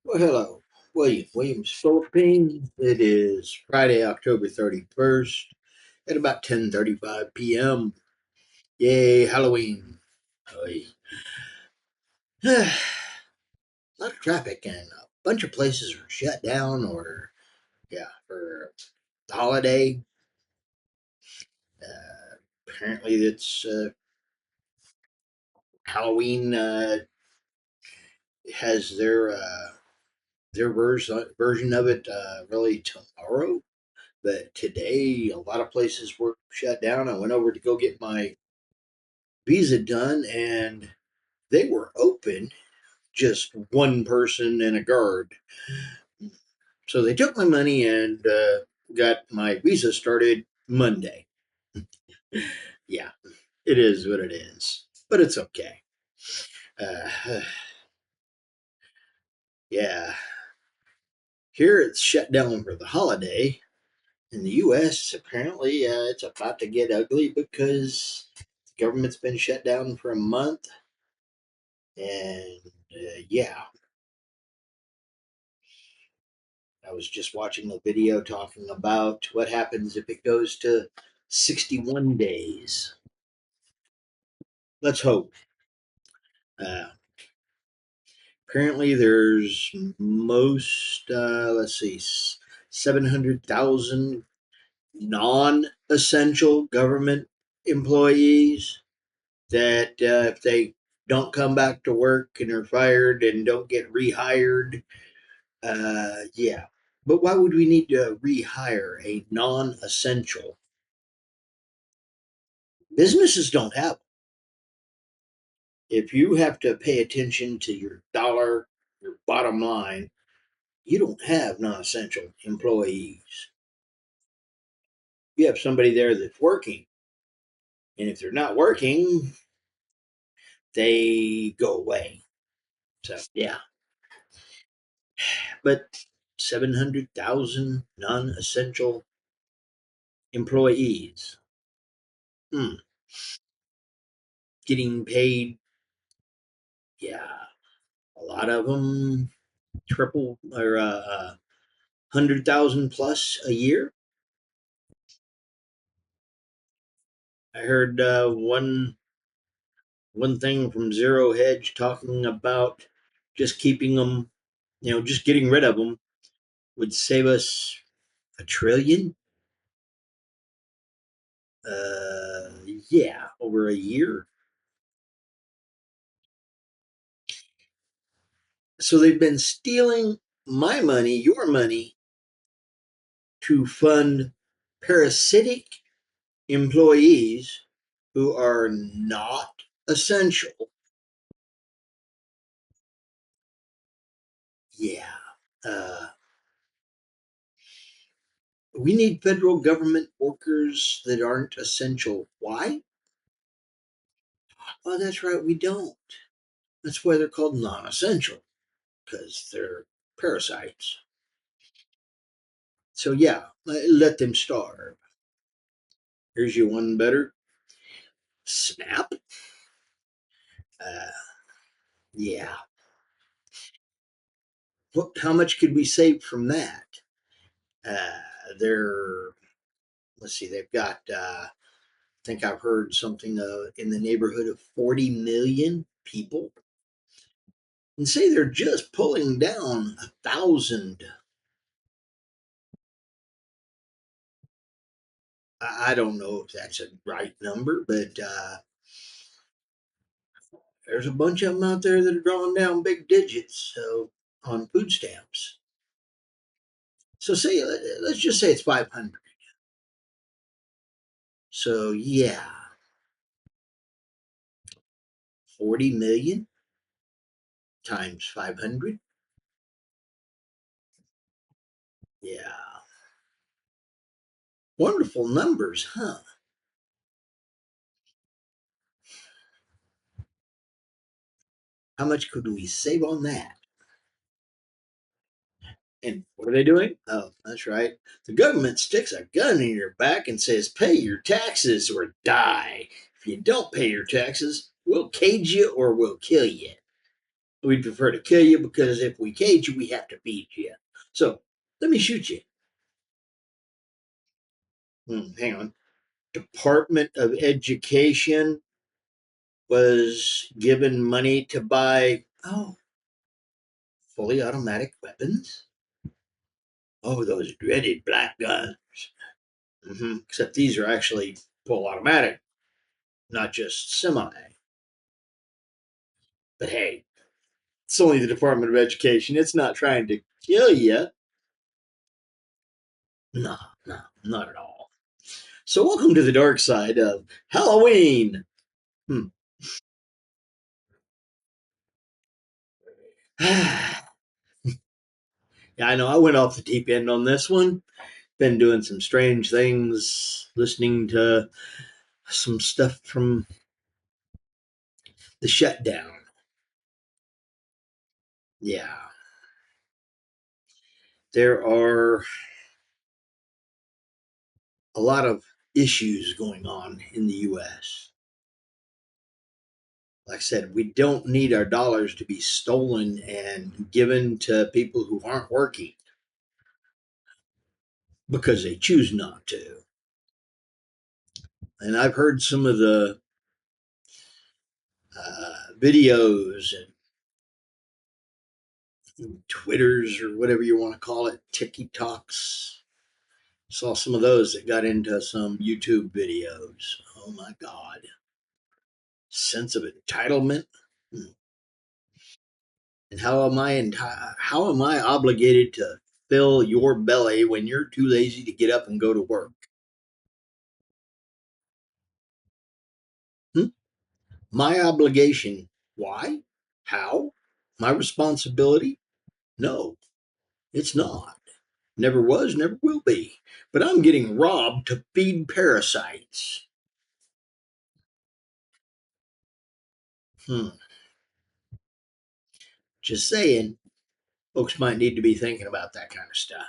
Well, hello, Williams Philippines. It is Friday, October 31st at about 10:35 p.m. Yay, Halloween. Oy. A lot of traffic and a bunch of places are shut down or, yeah, for the holiday. Apparently, it's Halloween has their version of it really tomorrow. But today, a lot of places were shut down. I went over to go get my visa done, and they were open, just one person and a guard. So they took my money and got my visa started Monday. Yeah, it is what it is, but it's okay. Uh, yeah, here it's shut down for the holiday. In the U.S., apparently, it's about to get ugly because the government's been shut down for a month, and yeah, I was just watching a video talking about what happens if it goes to 61 days. Let's hope. Uh, Apparently, there's let's see, 700,000 non essential government employees that if they don't come back to work and are fired and don't get rehired, yeah. But why would we need to rehire a non essential? Businesses don't have. If you have to pay attention to your dollar, your bottom line, you don't have non essential employees. You have somebody there that's working. And if they're not working, they go away. So, yeah. But 700,000 non essential employees hmm, getting paid, yeah, a lot of them triple or 100,000 plus a year. I heard one thing from Zero Hedge talking about just keeping them, just getting rid of them would save us a trillion. Yeah, over a year. So they've been stealing my money, your money, to fund parasitic employees who are not essential. Yeah. Uh, we need federal government workers that aren't essential. Why? Oh, that's right, we don't. That's why they're called non essential, because they're parasites. So, yeah, let them starve. Here's you one better SNAP. Uh, yeah. How much could we save from that? Uh, they're, let's see, they've got, I think I've heard something in the neighborhood of 40 million people. And say they're just pulling down 1,000. I don't know if that's a right number, but there's a bunch of them out there that are drawing down big digits so on food stamps. So say let's just say it's 500. So yeah, 40 million times 500. Yeah, wonderful numbers, huh? How much could we save on that? And what are they doing? Oh, that's right. The government sticks a gun in your back and says, pay your taxes or die. If you don't pay your taxes, we'll cage you or we'll kill you. We'd prefer to kill you because if we cage you, we have to feed you. So let me shoot you. Hang on. Department of Education was given money to buy, fully automatic weapons. Oh, those dreaded black guns. Except these are actually full automatic, not just semi. But hey, it's only the Department of Education. It's not trying to kill you. No, no, not at all. So, welcome to the dark side of Halloween. Hmm. Yeah, I know I went off the deep end on this one. Been doing some strange things, listening to some stuff from the shutdown. Yeah, there are a lot of issues going on in the US. Like I said, we don't need our dollars to be stolen and given to people who aren't working because they choose not to. And I've heard some of the videos and Twitters or whatever you want to call it, TikToks. Saw some of those that got into some YouTube videos. Oh my God. Sense of entitlement. And how am I obligated to fill your belly when you're too lazy to get up and go to work? Hmm? My obligation. Why? How? My responsibility? No, it's not. Never was, never will be. But I'm getting robbed to feed parasites. Hmm. Just saying, folks might need to be thinking about that kind of stuff.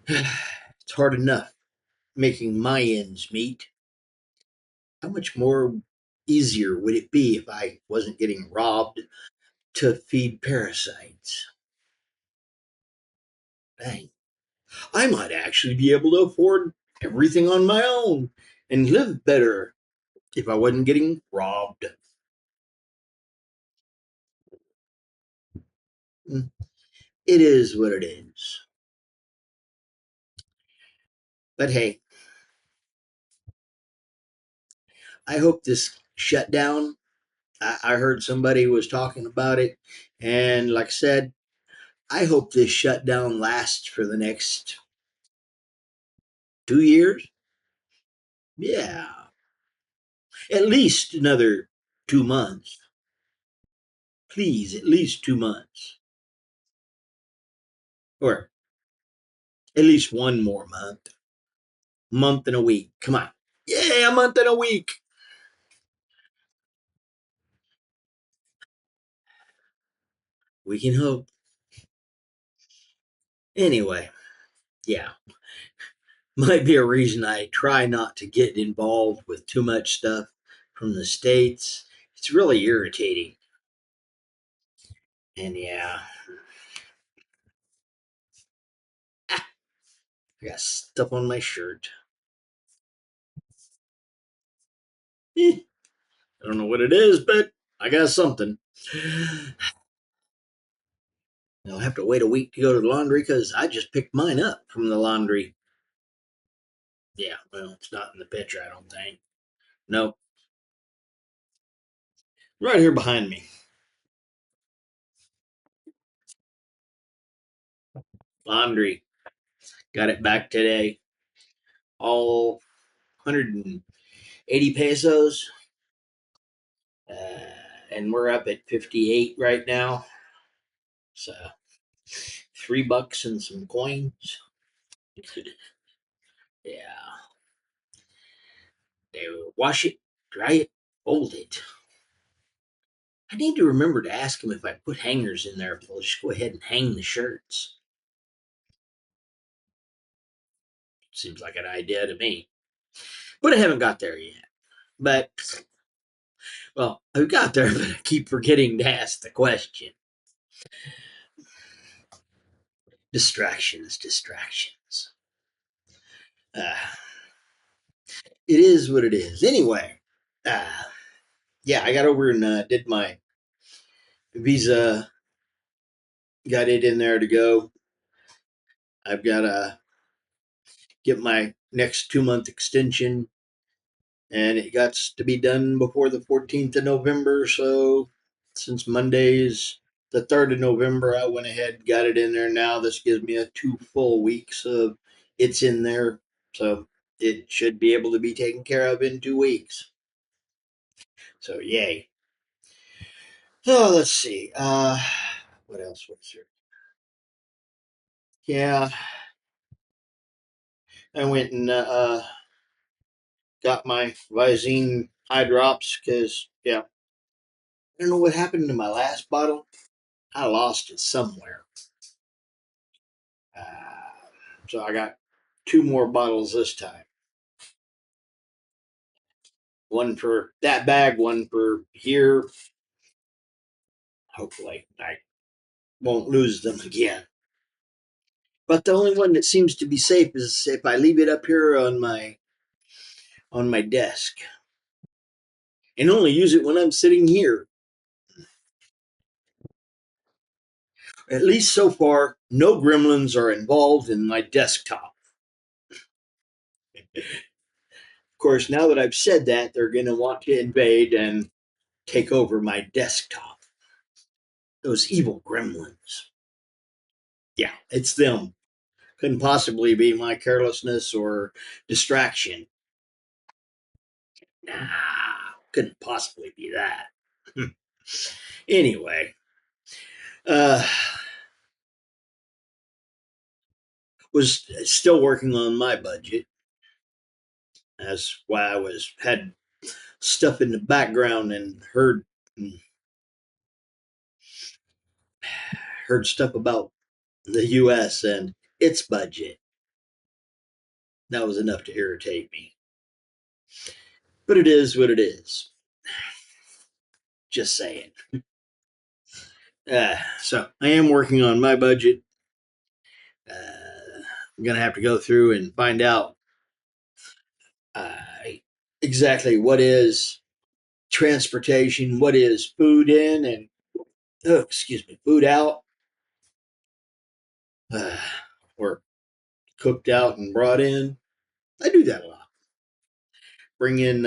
It's hard enough making my ends meet. How much more easier would it be if I wasn't getting robbed to feed parasites? Dang. I might actually be able to afford everything on my own and live better if I wasn't getting robbed. Mm, it is what it is. But hey, I hope this shutdown, I heard somebody was talking about it. And like I said, I hope this shutdown lasts for the next 2 years. Yeah, at least another 2 months. Please, at least 2 months. Or at least one more month. Month and a week. Come on. Yeah, a month and a week. We can hope. Anyway, yeah, might be a reason I try not to get involved with too much stuff from the States. It's really irritating. And yeah, I got stuff on my shirt. I don't know what it is, but I got something. I'll have to wait a week to go to the laundry because I just picked mine up from the laundry. Yeah, well, it's not in the picture, I don't think. Nope. Right here behind me. Laundry. Got it back today. All 180 pesos. And we're up at 58 right now. So $3 and some coins. Yeah. They wash it, dry it, fold it. I need to remember to ask them if I put hangers in there, if they'll just go ahead and hang the shirts. Seems like an idea to me. But I haven't got there yet. But Well, I've got there, but I keep forgetting to ask the question. Distractions, distractions. Uh, it is what it is. Anyway, uh, yeah, I got over and did my visa, got it in there to go. I've got to get my next 2 month extension, and it got to be done before the 14th of November. So, since Monday is the 3rd of November, I went ahead, got it in there now. This gives me a 2 full weeks of it's in there. So, it should be able to be taken care of in 2 weeks. So, yay. So, let's see. What else was there? Yeah, I went and got my Visine eye drops because, yeah, I don't know what happened to my last bottle. I lost it somewhere. So I got 2 more bottles this time. One for that bag, one for here. Hopefully, I won't lose them again. But the only one that seems to be safe is if I leave it up here on my desk and only use it when I'm sitting here. At least so far, no gremlins are involved in my desktop. Of course, now that I've said that, they're going to want to invade and take over my desktop. Those evil gremlins. Yeah, it's them. Couldn't possibly be my carelessness or distraction. Nah, couldn't possibly be that. Anyway, uh, was still working on my budget. That's why I was had stuff in the background and heard stuff about the U.S. and its budget. That was enough to irritate me. But it is what it is. Just saying. So I am working on my budget. I'm gonna have to go through and find out uh, exactly what is transportation, what is food in, and excuse me, food out, uh, or cooked out and brought in. I do that a lot. Bring in,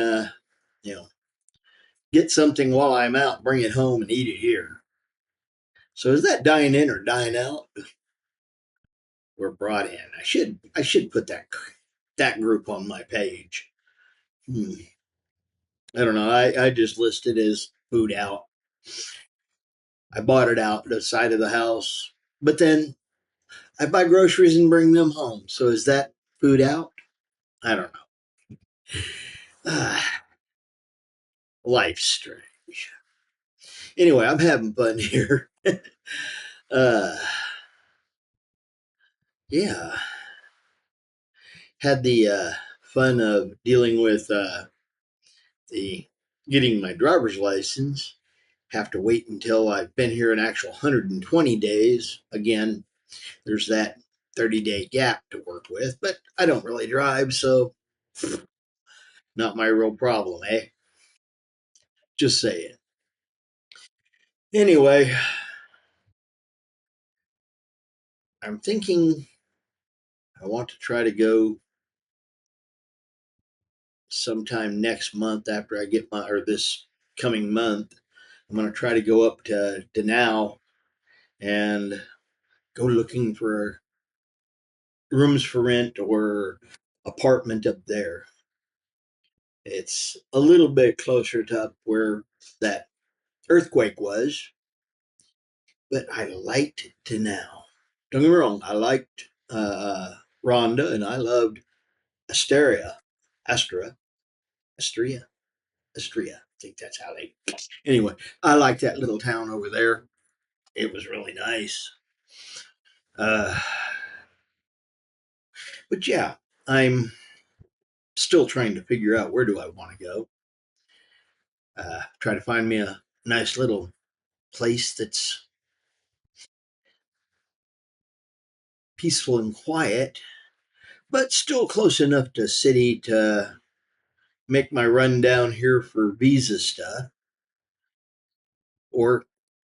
you know, get something while I'm out, bring it home, and eat it here. So is that dine in or dine out? Or brought in? I should put that group on my page. Hmm. I don't know. I just listed as food out. I bought it out the side of the house, but then I buy groceries and bring them home. So is that food out? I don't know. Life's strange. Anyway, I'm having fun here. uh, yeah, had the fun of dealing with the getting my driver's license. Have to wait until I've been here an actual 120 days. Again, there's that 30-day gap to work with, but I don't really drive, so not my real problem, eh? Just saying. Anyway, I'm thinking I want to try to go sometime next month after I get my, or this coming month. I'm going to try to go up to Denau and go looking for rooms for rent or apartment up there. It's a little bit closer to up where that earthquake was, but I liked Denau. Don't get me wrong, I liked Rhonda and I loved Asteria, Astra, Astria, Astria. I think that's how they. Anyway, I like that little town over there. It was really nice. Uh, but yeah, I'm still trying to figure out where do I want to go. Try to find me a nice little place that's peaceful and quiet, but still close enough to city to make my run down here for visa stuff or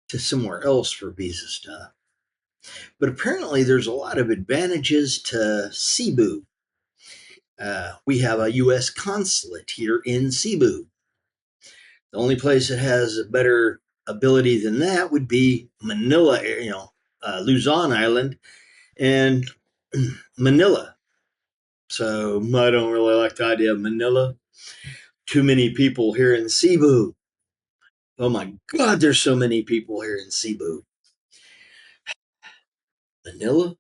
to somewhere else for visa stuff. But apparently, there's a lot of advantages to Cebu. We have a U.S. consulate here in Cebu. The only place that has a better ability than that would be Manila, Luzon Island and Manila. So I don't really like the idea of Manila. Too many people here in Cebu. Oh my God, there's so many people here in Cebu. Manila?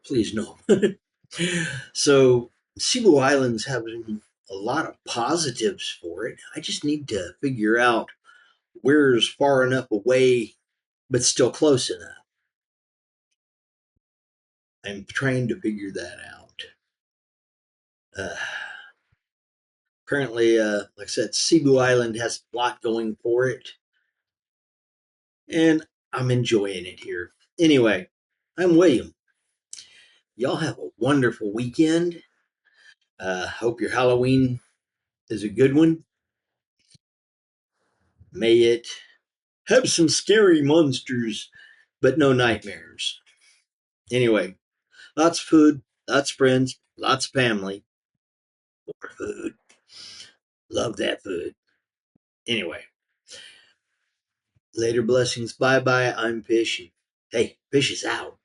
Please no. So Cebu Island's having a lot of positives for it. I just need to figure out where's far enough away but still close enough. I'm trying to figure that out. Uh, Currently, like I said, Cebu Island has a lot going for it, and I'm enjoying it here. Anyway, I'm William. Y'all have a wonderful weekend. Hope your Halloween is a good one. May it have some scary monsters, but no nightmares. Anyway, lots of food, lots of friends, lots of family. More food. Love that food. Anyway, later blessings. Bye bye. I'm Fish. Hey, Fish is out.